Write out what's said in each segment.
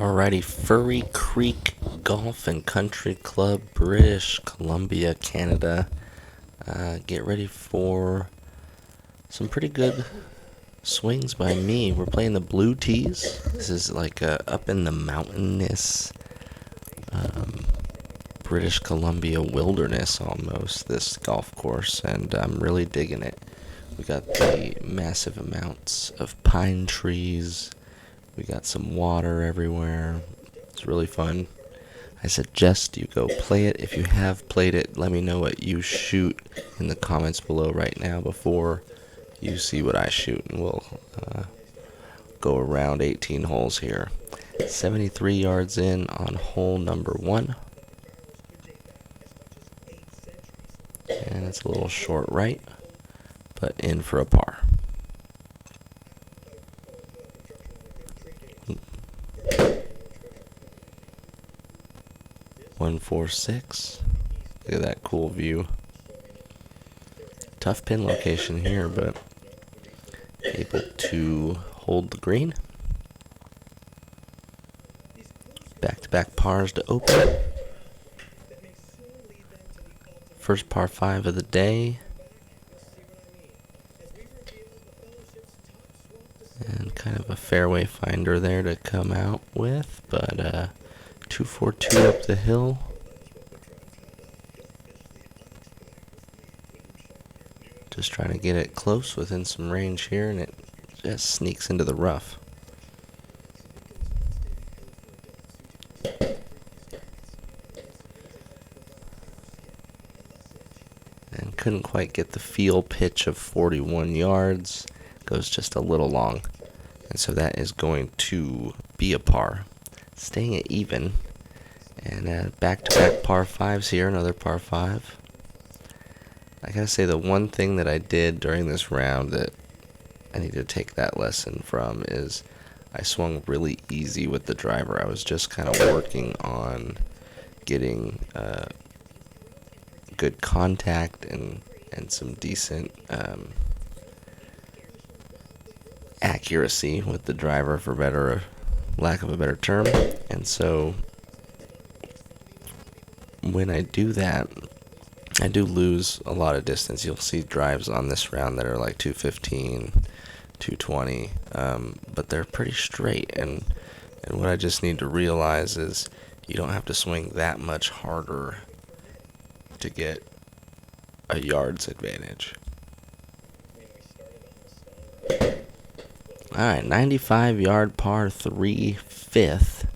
Alrighty, Furry Creek Golf and Country Club, British Columbia, Canada. Get ready for some pretty good swings by me. We're playing the Blue Tees. This is like up in the mountainous British Columbia wilderness almost, this golf course, and I'm really digging it. We got the massive amounts of pine trees. We got some water everywhere. It's really fun. I suggest you go play it. If you have played it, let me know what you shoot in the comments below right now before you see what I shoot, and we'll go around 18 holes here. 73 yards in on hole number 1. And it's a little short right, but in for a par. One, 4, 6. Look at that cool view. Tough pin location here, but able to hold the green. Back-to-back pars to open it. First par 5 of the day. And kind of a fairway finder there to come out with, but 242 up the hill. Just trying to get it close within some range here, and it just sneaks into the rough. And couldn't quite get the feel pitch of 41 yards. Goes just a little long. And so that is going to be a par. Staying at even. And back-to-back par 5s here, another par 5. I gotta say, the one thing that I did during this round that I need to take that lesson from is I swung really easy with the driver. I was just kind of working on getting good contact and some decent accuracy with the driver, for lack of a better term. And so when I do that, I do lose a lot of distance. You'll see drives on this round that are like 215, 220, but they're pretty straight. And what I just need to realize is you don't have to swing that much harder to get a yard's advantage. Alright, 95-yard par 3, 5th.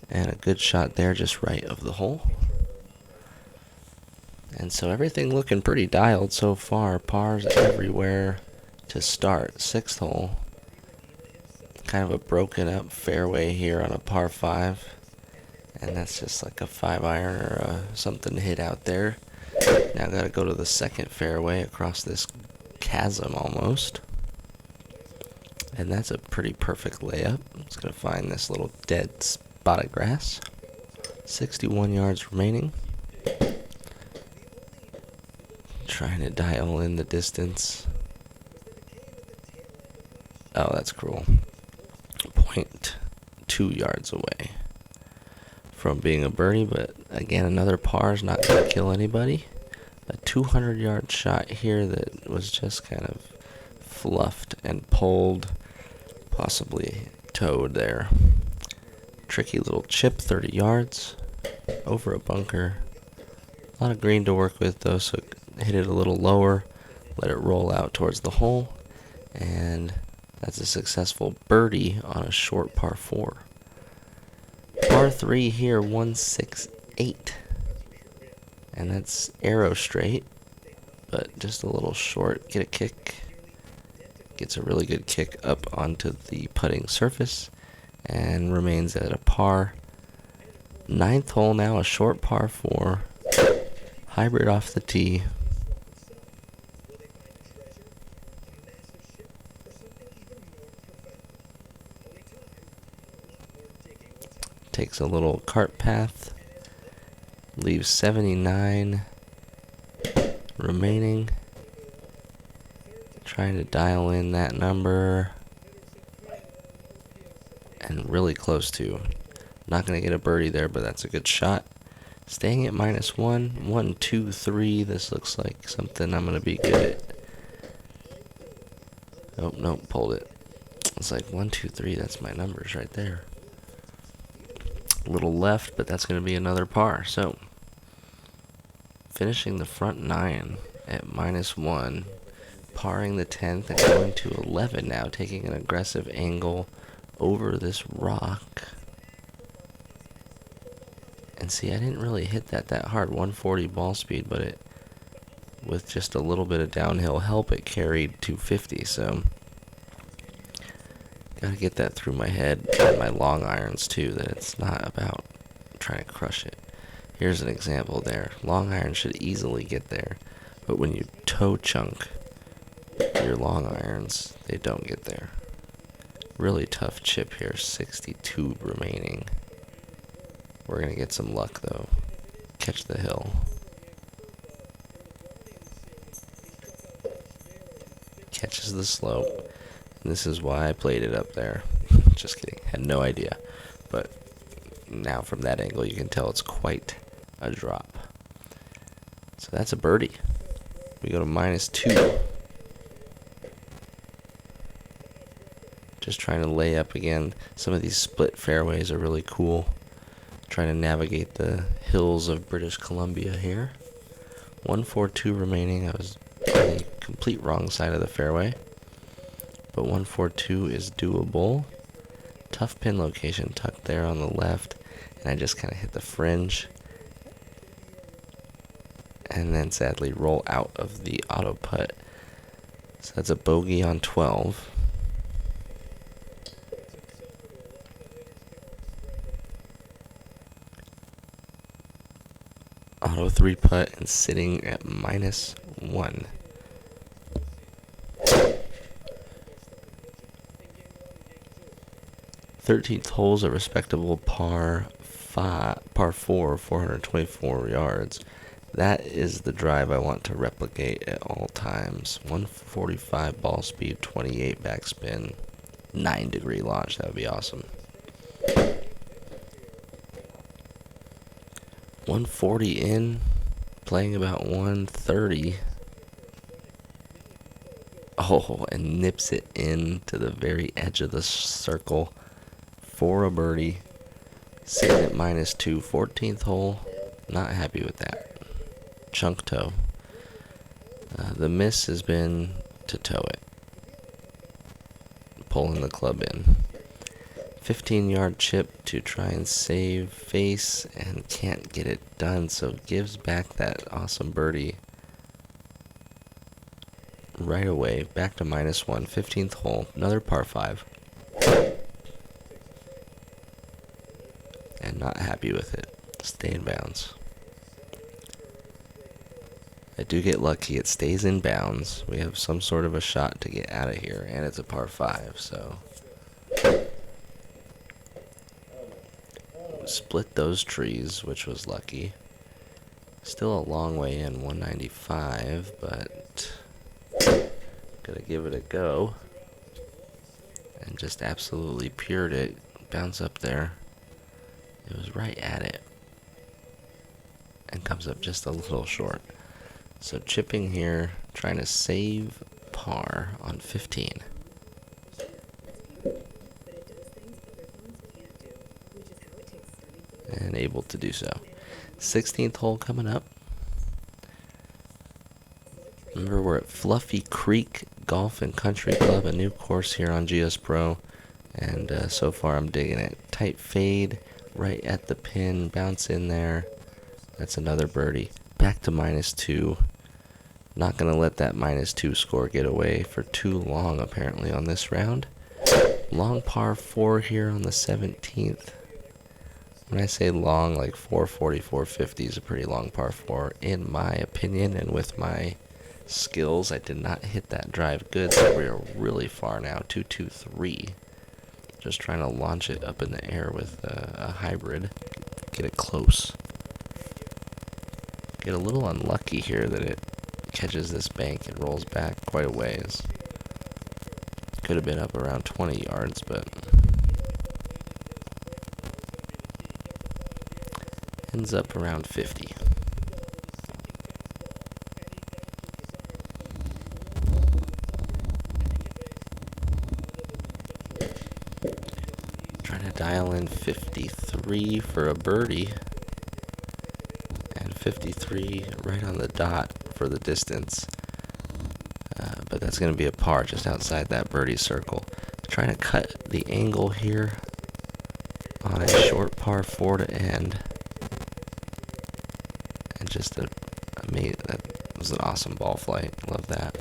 And a good shot there just right of the hole. And so everything looking pretty dialed so far. Pars everywhere to start. 6th hole. Kind of a broken up fairway here on a par 5. And that's just like a 5-iron or something to hit out there. Now got to go to the second fairway across this chasm almost. And that's a pretty perfect layup. It's going to find this little dead spot of grass. 61 yards remaining. Trying to dial in the distance. Oh, that's cruel. 0.2 yards away from being a birdie, but again, another par is not going to kill anybody. A 200-yard shot here that was just kind of fluffed and pulled, possibly towed there. Tricky little chip, 30 yards, over a bunker. A lot of green to work with though, so hit it a little lower, let it roll out towards the hole, and that's a successful birdie on a short par 4. Par 3 here, 168. And that's arrow straight, but just a little short. Get a kick. Gets a really good kick up onto the putting surface and remains at a par. 9th hole now, a short par 4. Hybrid off the tee. Takes a little cart path. Leaves 79 remaining. Trying to dial in that number. and really close to. Not going to get a birdie there, but that's a good shot. Staying at -1. 1, 2, 3. This looks like something I'm going to be good at. Oh, no, pulled it. It's like 1, 2, 3. That's my numbers right there. A little left, but that's going to be another par. So, finishing the front 9 at -1. Parring the 10th and going to 11 now, taking an aggressive angle over this rock. And see, I didn't really hit that hard, 140 ball speed, but it, with just a little bit of downhill help, it carried 250, so gotta get that through my head and my long irons too, that it's not about trying to crush it. Here's an example there. Long iron should easily get there, but when you toe chunk your long irons, they don't get there. Really tough chip here, 62 remaining. We're gonna get some luck though. Catch the hill. Catches the slope. And this is why I played it up there. Just kidding, had no idea. But now from that angle you can tell it's quite a drop. So that's a birdie. We go to -2. Just trying to lay up again. Some of these split fairways are really cool. Trying to navigate the hills of British Columbia here. 142 remaining. I was on the complete wrong side of the fairway, but 142 is doable. Tough pin location tucked there on the left, and I just kind of hit the fringe, and then sadly roll out of the auto putt. So that's a bogey on 12. Auto 3 putt and sitting at -1. 13th hole's a respectable par 4, 424 yards. That is the drive I want to replicate at all times. 145 ball speed, 28 backspin, 9-degree launch. That would be awesome. 140 in, playing about 130. Oh, and nips it in to the very edge of the circle for a birdie. Sitting at -2, 14th hole. Not happy with that. Chunk toe. The miss has been to toe it. Pulling the club in. 15-yard chip to try and save face, and can't get it done, so gives back that awesome birdie right away. Back to -1, 15th hole, another par 5. And not happy with it. Stay in bounds. I do get lucky, it stays in bounds. We have some sort of a shot to get out of here, and it's a par 5, so split those trees, which was lucky. Still a long way in, 195, but gotta give it a go. And just absolutely pured it. Bounce up there. It was right at it. And comes up just a little short. So chipping here, trying to save par on 15. And able to do so. 16th hole coming up. Remember, we're at Fluffy Creek Golf and Country Club, a new course here on GSPRO, and so far I'm digging it. Tight fade right at the pin, bounce in there. That's another birdie. Back to -2. Not going to let that -2 score get away for too long, apparently, on this round. Long par 4 here on the 17th. When I say long, like 440, 450 is a pretty long par 4, in my opinion, and with my skills. I did not hit that drive good, so we are really far now. 223. Just trying to launch it up in the air with a hybrid. Get it close. Get a little unlucky here that it catches this bank and rolls back quite a ways. Could have been up around 20 yards, but ends up around 50. Trying to dial in 53 for a birdie, and 53 right on the dot for the distance. But that's going to be a par just outside that birdie circle. Trying to cut the angle here on a short par 4 to end. And just that was an awesome ball flight. Love that.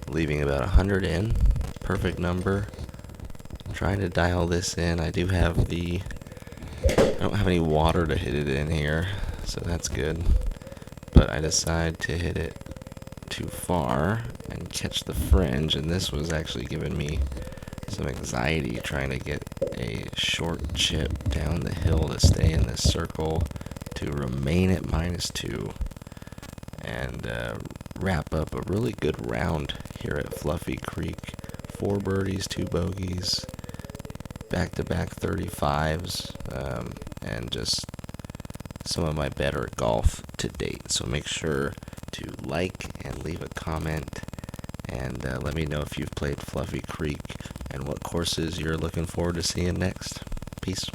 Leaving about 100 in. Perfect number. Trying to dial this in. I don't have any water to hit it in here, so that's good. But I decide to hit it too far and catch the fringe, and this was actually giving me some anxiety trying to get a short chip down the hill to stay in this circle, to remain at -2, and wrap up a really good round here at Fluffy Creek. 4 birdies, 2 bogeys, back-to-back 35s, and just some of my better golf to date. So make sure to like and leave a comment, and let me know if you've played Fluffy Creek and what courses you're looking forward to seeing next. Peace.